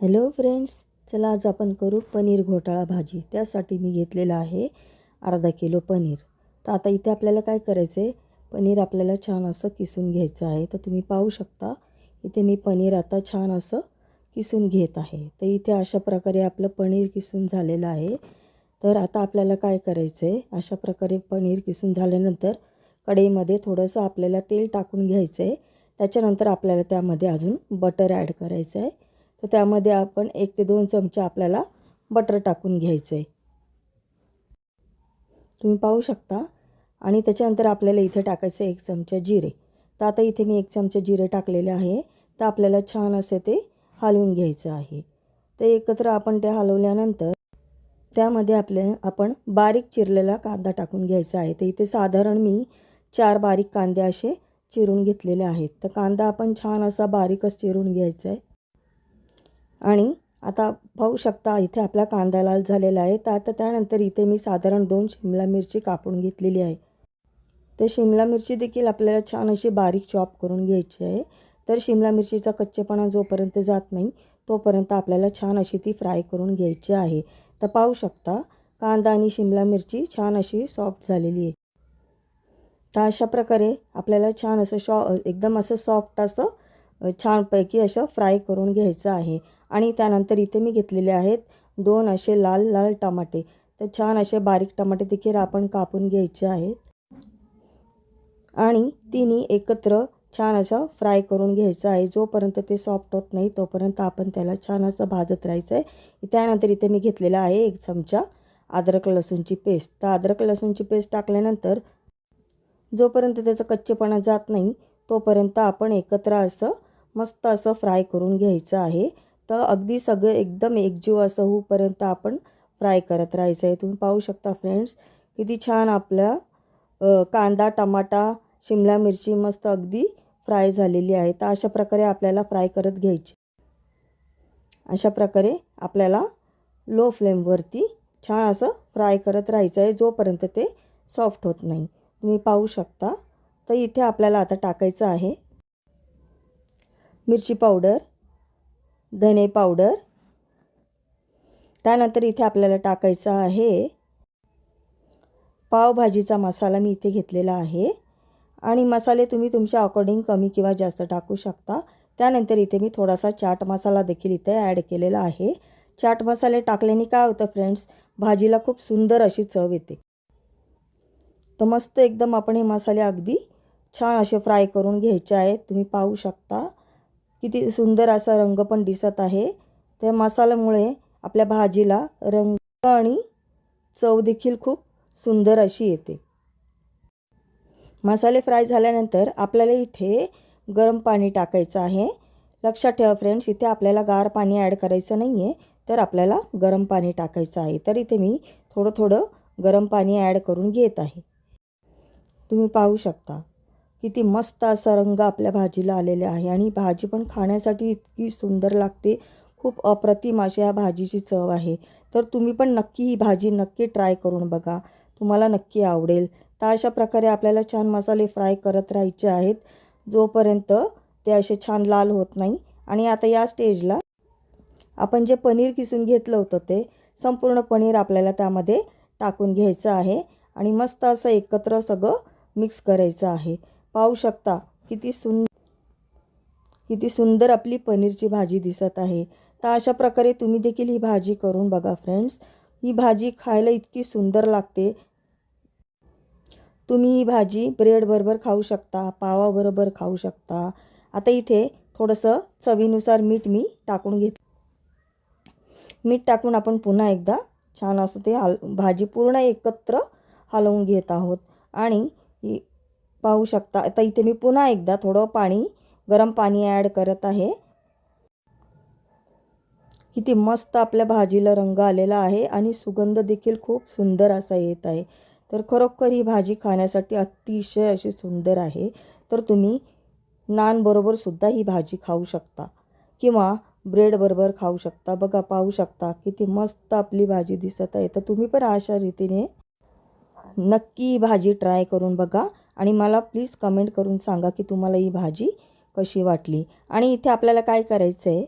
Hello friends, चला आज आपण करू पनीर घोटाळा भाजी। त्यासाठी मी घेतलेला आहे अर्धा किलो पनीर। तर आता इथे आपल्याला काय करायचं आहे, पनीर आपल्याला छान असं किसून घ्यायचं आहे। तर तुम्ही पाहू शकता इथे मी पनीर आता छान असं किसून घेत आहे। तर इथे अशा प्रकारे आपलं पनीर किसून झालेलं आहे। तर आता आपल्याला काय करायचं आहे, अशा प्रकारे पनीर किसून झाल्यानंतर कढईमध्ये थोडंसं आपल्याला तेल टाकून घ्यायचं आहे। त्याच्यानंतर आपल्याला त्यामध्ये अजून बटर ॲड करायचं आहे। तर त्यामध्ये आपण 1 ते 2 चमचे आपल्याला बटर टाकून घ्यायचं आहे, तुम्ही पाहू शकता। आणि त्याच्यानंतर आपल्याला इथे टाकायचं 1 चमचा जिरे। तर आता इथे मी 1 चमचा जिरे टाकलेले आहे। तर आपल्याला छान असे ते हलवून घ्यायचं आहे। तर एकत्र आपण ते हलवल्यानंतर त्यामध्ये आपण बारीक चिरलेला कांदा टाकून घ्यायचा आहे। तर इथे साधारण मी 4 बारीक कांदे असे चिरून घेतलेले आहेत। तर कांदा आपण छान असा बारीकच चिरून घ्यायचा आहे। आणि आता पाहू शकता इथे आपला कांदा लाल झालेला आहे। तर आता त्यानंतर इथे मी साधारण 2 शिमला मिरची कापून घेतलेली आहे। तर शिमला मिरची देखील आपल्याला छान अशी बारीक चॉप करून घ्यायची आहे। तर शिमला मिरचीचा कच्चेपणा जोपर्यंत जात नाही तोपर्यंत आपल्याला छान अशी ती फ्राय करून घ्यायची आहे। तर पाहू शकता कांदा आणि शिमला मिरची छान अशी सॉफ्ट झालेली आहे। तर अशा प्रकारे आपल्याला छान असं एकदम असं सॉफ्ट असं छानपैकी असं फ्राय करून घ्यायचं आहे। आणि त्यानंतर इथे मी घेतलेले आहेत 2 असे लाल लाल टमाटे। तर छान असे बारीक टमाटे देखील आपण कापून घ्यायचे आहेत आणि तिन्ही एकत्र छान असं फ्राय करून घ्यायचं आहे। जोपर्यंत ते सॉफ्ट होत नाही तोपर्यंत आपण त्याला छान असं भाजत राहायचं आहे। त्यानंतर इथे मी घेतलेला आहे 1 चमचा अद्रक लसूणची पेस्ट। तर अद्रक लसूणची पेस्ट टाकल्यानंतर जोपर्यंत त्याचा कच्चेपणा जात नाही तोपर्यंत आपण एकत्र असं मस्त असं फ्राय करून घ्यायचं आहे। तर अगदी सगळं एकदम एकजीव असं होईपर्यंत आपण फ्राय करत राहायचं आहे। तुम्ही पाहू शकता फ्रेंड्स किती छान आपल्या कांदा टमाटा शिमला मिरची मस्त अगदी फ्राय झालेली आहे। तर अशा प्रकारे आपल्याला फ्राय करत घ्यायची। अशा प्रकारे आपल्याला लो फ्लेमवरती छान असं फ्राय करत राहायचं आहे जोपर्यंत ते सॉफ्ट होत नाही। तुम्ही पाहू शकता। तर इथे आपल्याला आता टाकायचं आहे मिरची पावडर, धने पावडर, त्यानंतर इथे आपल्याला टाकायचा आहे पावभाजीचा मसाला। मी इथे घेतलेला आहे आणि मसाले तुम्ही तुमच्या अकॉर्डिंग कमी किंवा जास्त टाकू शकता। त्यानंतर इथे मी थोडासा चाट मसाला देखील इथे ॲड केलेला आहे। चाट मसाले टाकल्याने काय होतं फ्रेंड्स, भाजीला खूप सुंदर अशी चव येते। तर मस्त एकदम आपण हे मसाले अगदी छान असे फ्राय करून घ्यायचे आहेत। तुम्ही पाहू शकता किती सुंदर असा रंग पण दिसत आहे। त्या मसाल्यामुळे आपल्या भाजीला रंग आणि चव देखील खूप सुंदर अशी येते। मसाले फ्राय झाल्यानंतर आपल्याला इथे गरम पाणी टाकायचं आहे। लक्षात ठेवा फ्रेंड्स, इथे आपल्याला गार पाणी ॲड करायचं नाही आहे, तर आपल्याला गरम पाणी टाकायचं आहे। तर इथे मी थोडं थोडं गरम पाणी ॲड करून घेत आहे। तुम्ही पाहू शकता किती मस्त असा रंग आपल्या भाजीला आलेला आहे आणि भाजी पण खाण्यासाठी इतकी सुंदर लागते। खूप अप्रतिम अशी या भाजीची चव आहे। तर तुम्ही पण नक्की ही भाजी नक्की ट्राय करून बघा, तुम्हाला नक्की आवडेल। तर अशा प्रकारे आपल्याला छान मसाले फ्राय करत राहायचे आहेत जोपर्यंत ते असे छान लाल होत नाही। आणि आता या स्टेजला आपण जे पनीर किसून घेतलं होतं ते संपूर्ण पनीर आपल्याला त्यामध्ये टाकून घ्यायचं आहे आणि मस्त असं एकत्र सगळं मिक्स करायचं आहे। पाहू शकता किती सुंदर आपली पनीरची भाजी दिसत आहे। तर अशा प्रकारे तुम्ही देखील ही भाजी करून बघा फ्रेंड्स, ही भाजी खायला इतकी सुंदर लागते। तुम्ही ही भाजी ब्रेडबरोबर खाऊ शकता, पावाबरोबर खाऊ शकता। आता इथे थोडंसं चवीनुसार मीठ मी टाकून मीठ टाकून आपण पुन्हा एकदा छान असं ते भाजी पूर्ण एकत्र हलवून घेत आहोत। आणि पाहू शकता आता इथे मी पुन्हा एकदा थोडं गरम पाणी ॲड करत आहे। किती मस्त आपल्या भाजीला रंग आलेला आहे आणि सुगंध देखील खूप सुंदर असा येत आहे। तर खरोखर ही भाजी खाण्यासाठी अतिशय अशी सुंदर आहे। तर तुम्ही नान बरोबर सुद्धा ही भाजी खाऊ शकता किंवा ब्रेड बरोबर खाऊ शकता। बघा पाहू शकता किती मस्त आपली भाजी दिसत आहे। तर तुम्ही पण अशा रीतीने नक्की भाजी ट्राय करून बघा आणि मला प्लीज कमेंट करून सांगा की तुम्हाला ही भाजी कशी वाटली। आणि इथे आपल्याला काय करायचं आहे,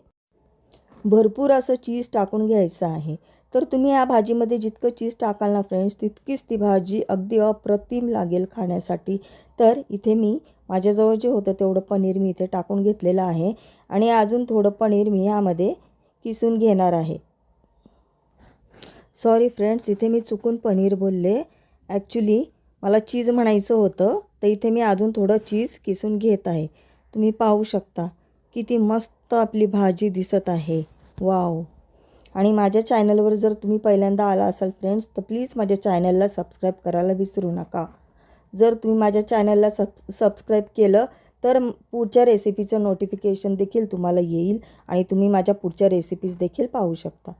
भरपूर असं चीज टाकून घ्यायचं आहे. तर तुम्ही या भाजीमध्ये जितकं चीज टाकाल ना फ्रेंड्स, तितकीच ती भाजी अगदी अप्रतिम लागेल खाण्यासाठी. तर इथे मी माझ्याजवळ जे होतं तेवढं पनीर मी इथे टाकून घेतलेलं आहे आणि अजून थोडं पनीर मी यामध्ये किसून घेणार आहे. सॉरी फ्रेंड्स, इथे मी चुकून पनीर बोलले. ॲक्च्युली मला चीज म्हणायचं होतं, तर इथे मी अजून थोडं चीज किसून घेत आहे. तुम्ही पाहू शकता किती मस्त आपली भाजी दिसत आहे. वाव. आणि माझ्या चॅनलवर जर तुम्ही पहिल्यांदा आला असाल फ्रेंड्स, तर प्लीज माझ्या चॅनलला सबस्क्राईब करायला विसरू नका. जर तुम्ही माझ्या चॅनलला सबस्क्राईब केलं तर पुढच्या रेसिपीचं नोटिफिकेशन देखील तुम्हाला येईल आणि तुम्ही माझ्या पुढच्या रेसिपीज देखील पाहू शकता.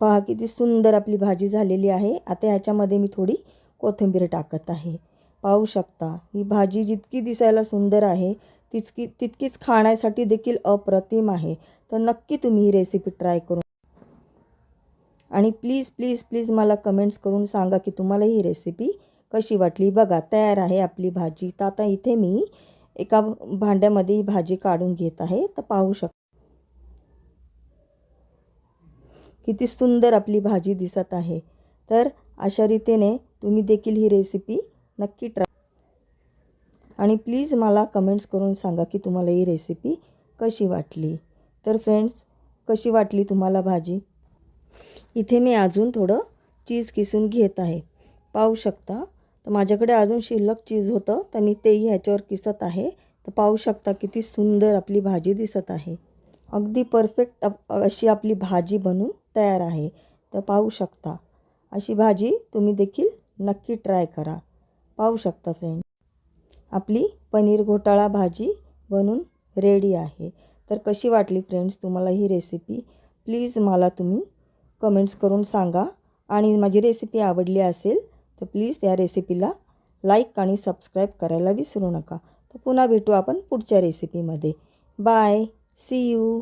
पहा किती सुंदर आपली भाजी झालेली आहे. आता ह्याच्यामध्ये मी थोडी कोथिंबीर टाकत आहे. पाहू शकता ही भाजी जितकी दिसायला सुंदर आहे तितकीच खाण्यासाठी देखील अप्रतिम आहे. तर नक्की तुम्ही ही रेसिपी ट्राय करून आणि प्लीज प्लीज प्लीज मला कमेंट्स करून सांगा की तुम्हाला ही रेसिपी कशी वाटली. बघा तयार आहे आपली भाजी. तर आता इथे मी एका भांड्यामध्ये ही भाजी काढून घेत आहे. तर पाहू शकता किती सुंदर आपली भाजी दिसत आहे. तर अशा रीतीने तुम्ही देखील ही रेसिपी नक्की ट्राय आणि प्लीज मला कमेंट्स करून सांगा की तुम्हाला ही रेसिपी कशी वाटली. तर फ्रेंड्स, कशी वाटली तुम्हाला भाजी. इथे मी अजून थोडं चीज किसून घेत आहे. पाहू शकता. तर माझ्याकडे अजून शिल्लक चीज होतं तर मी तेही ह्याच्यावर किसत आहे. तर पाहू शकता किती सुंदर आपली भाजी दिसत आहे. अगदी परफेक्ट अशी आपली भाजी बनून तयार आहे. तर पाहू शकता अशी भाजी तुम्ही देखील नक्की ट्राय करा. पाहू शकता फ्रेंड, आपली पनीर घोटाळा भाजी बनून रेडी आहे. तर कशी वाटली फ्रेंड्स तुम्हाला ही रेसिपी, प्लीज मला तुम्ही कमेंट्स करून सांगा. आणि माझी रेसिपी आवडली असेल तर प्लीज त्या रेसिपीला लाईक आणि सबस्क्राईब करायला विसरू नका. तर पुन्हा भेटू आपण पुढच्या रेसिपीमध्ये. बाय. C you.